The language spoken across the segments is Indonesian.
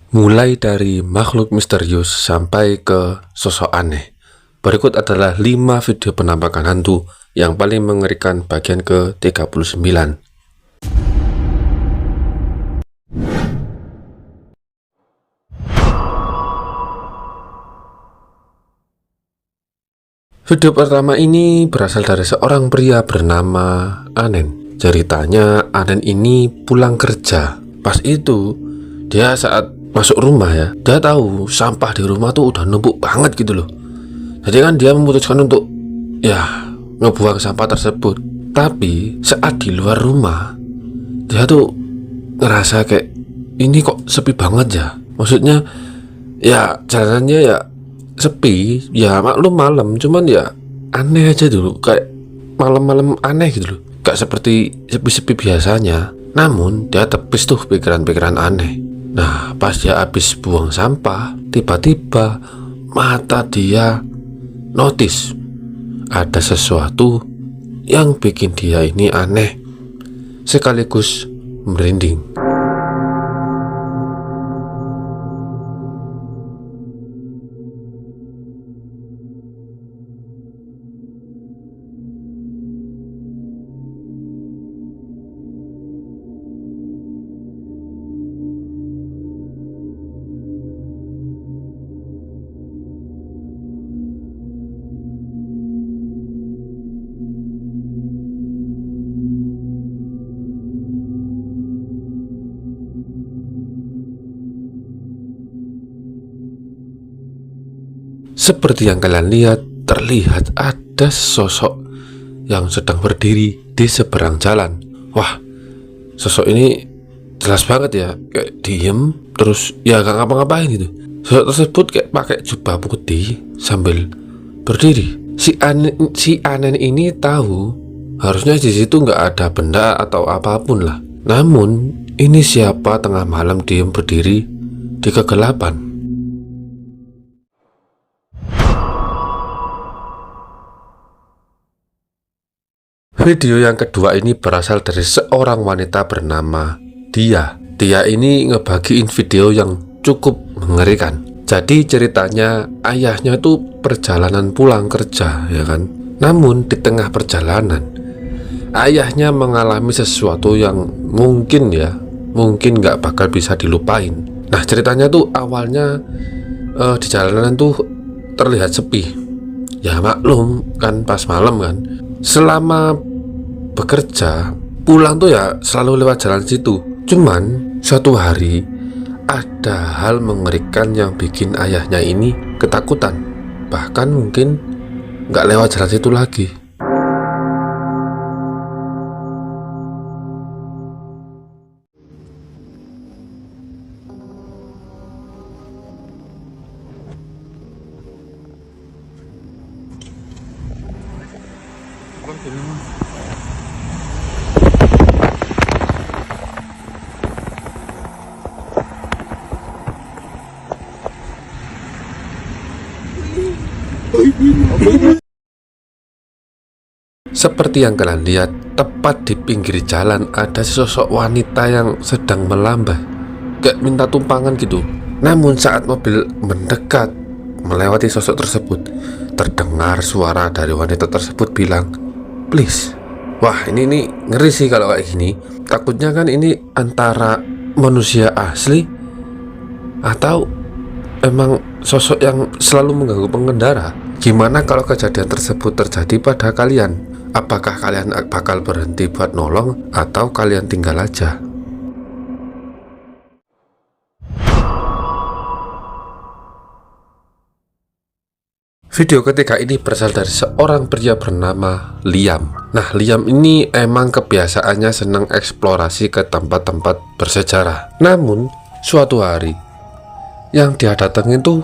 Mulai dari makhluk misterius sampai ke sosok aneh. Berikut adalah 5 video penampakan hantu yang paling mengerikan bagian ke-39. Video pertama ini berasal dari seorang pria bernama Anen. Ceritanya, Anen ini pulang kerja. Pas itu, dia saat masuk rumah ya, dia tahu sampah di rumah tuh udah numpuk banget gitu loh. Jadi kan dia memutuskan untuk ngebuang sampah tersebut. Tapi saat di luar rumah, dia tuh ngerasa kayak ini kok sepi banget ya. Maksudnya ya jalanannya ya sepi, ya maklum malam, cuman ya aneh aja dulu, kayak malam-malam aneh gitu loh, gak seperti sepi-sepi biasanya. Namun dia tepis tuh pikiran-pikiran aneh. Nah, pas dia habis buang sampah, tiba-tiba mata dia notice ada sesuatu yang bikin dia ini aneh sekaligus merinding. Seperti yang kalian lihat, terlihat ada sosok yang sedang berdiri di seberang jalan. Wah, sosok ini jelas banget ya, kayak diem terus ya gak ngapa-ngapain gitu. Sosok tersebut kayak pakai jubah putih sambil berdiri. Si Anen ini tahu harusnya di situ nggak ada benda atau apapun lah. Namun ini siapa tengah malam diem berdiri di kegelapan. Video yang kedua ini berasal dari seorang wanita bernama Dia. Dia ini ngebagiin video yang cukup mengerikan. Jadi ceritanya, ayahnya tuh perjalanan pulang kerja ya kan. Namun di tengah perjalanan, ayahnya mengalami sesuatu yang mungkin gak bakal bisa dilupain. Nah, ceritanya tuh awalnya di jalanan tuh terlihat sepi. Ya maklum kan, pas malam kan. Selama bekerja, pulang tuh ya selalu lewat jalan situ. Cuman suatu hari ada hal mengerikan yang bikin ayahnya ini ketakutan. Bahkan mungkin nggak lewat jalan situ lagi. Seperti yang kalian lihat, tepat di pinggir jalan ada sosok wanita yang sedang melambai, kayak minta tumpangan gitu. Namun saat mobil mendekat melewati sosok tersebut, terdengar suara dari wanita tersebut bilang, "Please." Wah, ini ngeri sih kalau kayak gini. Takutnya kan ini antara manusia asli atau emang sosok yang selalu mengganggu pengendara. Gimana kalau kejadian tersebut terjadi pada kalian? Apakah kalian bakal berhenti buat nolong atau kalian tinggal aja? Video ketiga ini berasal dari seorang pria bernama Liam. Nah, Liam ini emang kebiasaannya senang eksplorasi ke tempat-tempat bersejarah. Namun, suatu hari yang dia datengin tuh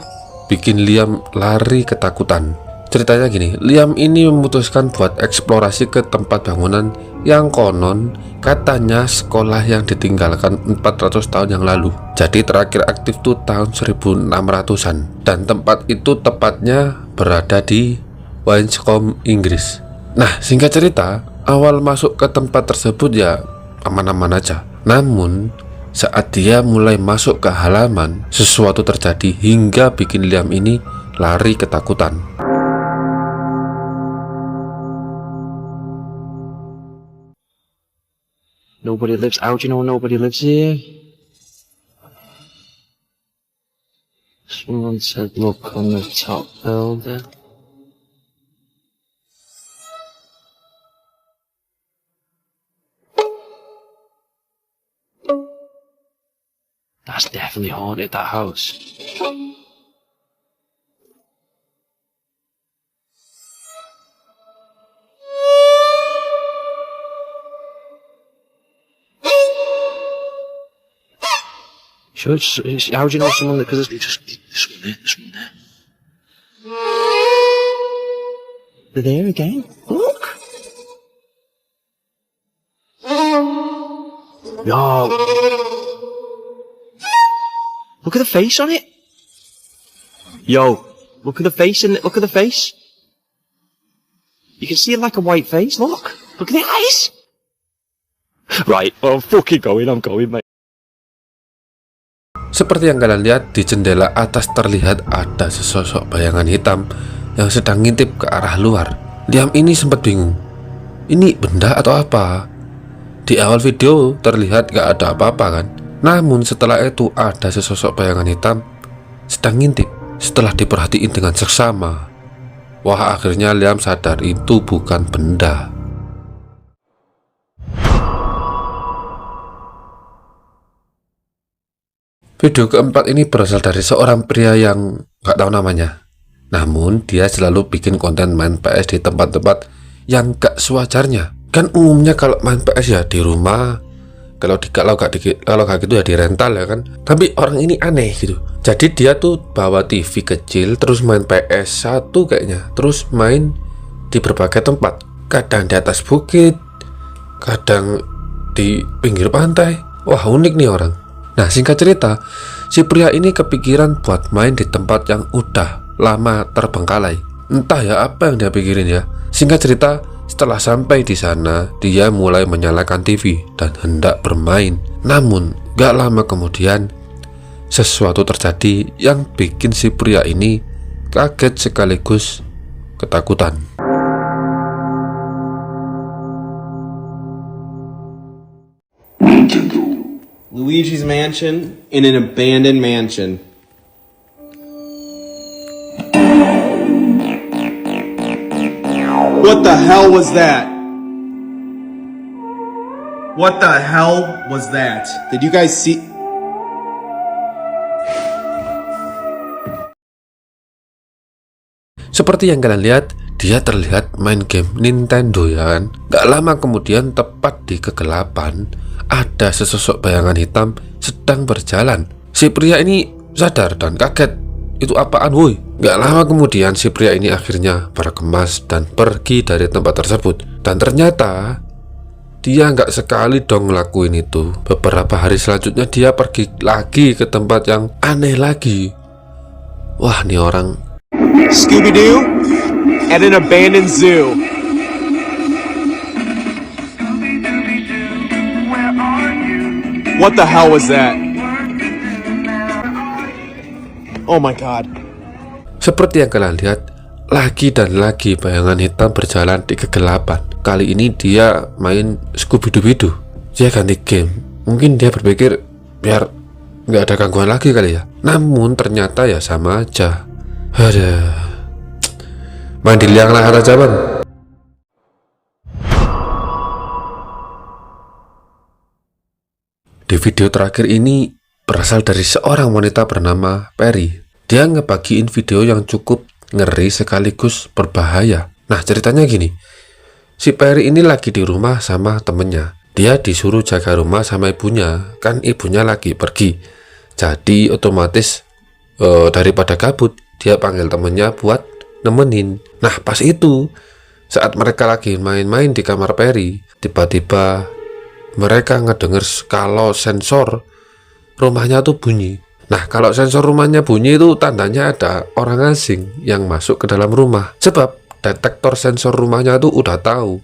bikin Liam lari ketakutan. Ceritanya gini, Liam ini memutuskan buat eksplorasi ke tempat bangunan yang konon katanya sekolah yang ditinggalkan 400 tahun yang lalu. Jadi terakhir aktif tuh tahun 1600-an. Dan tempat itu tepatnya berada di Winscombe, Inggris. Nah, singkat cerita, awal masuk ke tempat tersebut ya aman-aman aja. Namun Saat dia mulai masuk ke halaman, sesuatu terjadi hingga bikin Liam ini lari ketakutan. Nobody lives out, you know, nobody lives here. Someone said look on the top building. That's definitely haunted, that house. Sure, how do you know someone? Because it's just this one there, this one there. They're there again. Look. No. Look at the face on it. Yo, look at the face and look at the face. You can see it like a white face. Look at the eyes. Right, well, I'm fucking going. I'm going, mate. Seperti yang kalian lihat, di jendela atas terlihat ada sesosok bayangan hitam yang sedang ngintip ke arah luar. Liam ini sempat bingung, ini benda atau apa? Di awal video terlihat gak ada apa-apa kan? Namun setelah itu ada sesosok bayangan hitam sedang ngintip. Setelah diperhatiin dengan seksama, wah, akhirnya Liam sadar itu bukan benda. Video keempat ini berasal dari seorang pria yang gak tahu namanya. Namun dia selalu bikin konten main PS di tempat-tempat yang gak sewajarnya. Kan umumnya kalau main PS ya di rumah, kalau gak gitu ya di rental ya kan. Tapi orang ini aneh gitu. Jadi dia tuh bawa TV kecil terus main PS1 kayaknya, terus main di berbagai tempat. Kadang di atas bukit, kadang di pinggir pantai. Wah, unik nih orang. Nah, singkat cerita, si pria ini kepikiran buat main di tempat yang udah lama terbengkalai. Entah ya apa yang dia pikirin ya. Singkat cerita, setelah sampai di sana, dia mulai menyalakan TV dan hendak bermain. Namun, gak lama kemudian, sesuatu terjadi yang bikin si pria ini kaget sekaligus ketakutan. Luigi's Mansion in an abandoned mansion. What the hell was that? What the hell was that? Did you guys see? Seperti yang kalian lihat, dia terlihat main game Nintendo ya kan. Gak lama kemudian, tepat di kegelapan, ada sesosok bayangan hitam sedang berjalan. Si pria ini sadar dan kaget. Itu apaan woi? Gak lama kemudian si pria ini akhirnya berkemas dan pergi dari tempat tersebut. Dan ternyata dia nggak sekali dong ngelakuin itu. Beberapa hari selanjutnya dia pergi lagi ke tempat yang aneh lagi. Wah, nih orang Scooby-Doo at an abandoned zoo. What the hell was that? Oh my god. seperti yang kalian lihat, lagi dan lagi bayangan hitam berjalan di kegelapan. Kali ini dia main Scooby-Doo. Dia ganti game. Mungkin dia berpikir biar nggak ada gangguan lagi kali ya. Namun ternyata ya sama aja. Aduh, main di liang lahat aja bang. Di video terakhir ini berasal dari seorang wanita bernama Perry. Dia ngebagiin video yang cukup ngeri sekaligus berbahaya. Nah, ceritanya gini. Si Perry ini lagi di rumah sama temennya. Dia disuruh jaga rumah sama ibunya. Kan ibunya lagi pergi. Jadi otomatis daripada gabut, dia panggil temennya buat nemenin. Nah, pas itu saat mereka lagi main-main di kamar Perry, tiba-tiba mereka ngedenger kalau sensor rumahnya tuh bunyi. Nah, kalau sensor rumahnya bunyi itu tandanya ada orang asing yang masuk ke dalam rumah. Sebab detektor sensor rumahnya tuh udah tahu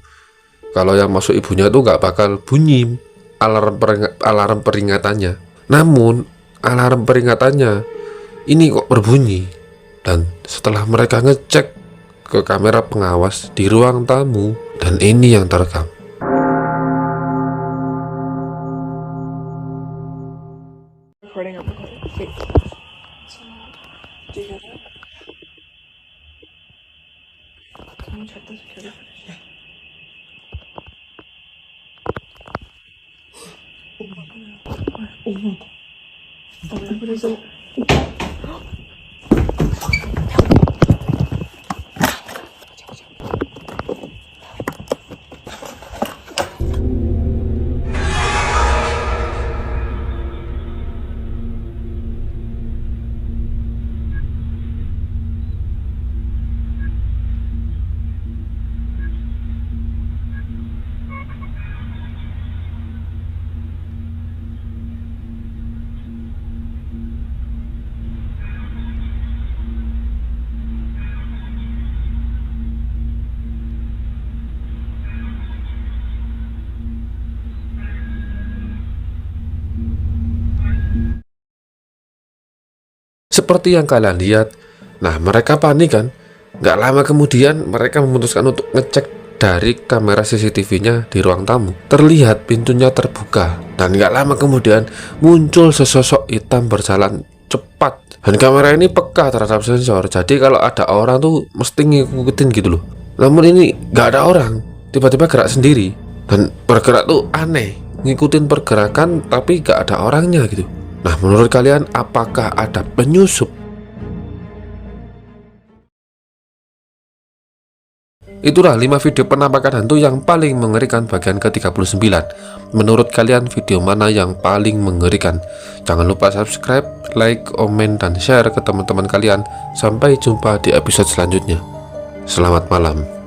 kalau yang masuk ibunya tuh nggak bakal bunyi. alarm peringatannya. Namun alarm peringatannya ini kok berbunyi. Dan setelah mereka ngecek ke kamera pengawas di ruang tamu, dan ini yang terekam. Recording or recording. Wait. Do you get it? Can you check the security footage? Oh my god. Oh my god. Oh, what is it? Seperti yang kalian lihat. Nah, mereka panik kan. Gak lama kemudian mereka memutuskan untuk ngecek dari kamera CCTV-nya di ruang tamu. Terlihat pintunya terbuka. Dan gak lama kemudian muncul sesosok hitam berjalan cepat. Dan kamera ini peka terhadap sensor. Jadi kalau ada orang tuh mesti ngikutin gitu loh. Namun ini gak ada orang, tiba-tiba gerak sendiri. Dan bergerak tuh aneh, ngikutin pergerakan tapi gak ada orangnya gitu. Nah, menurut kalian apakah ada penyusup? Itulah 5 video penampakan hantu yang paling mengerikan bagian ke-39. Menurut kalian video mana yang paling mengerikan? Jangan lupa subscribe, like, komen, dan share ke teman-teman kalian. Sampai jumpa di episode selanjutnya. Selamat malam.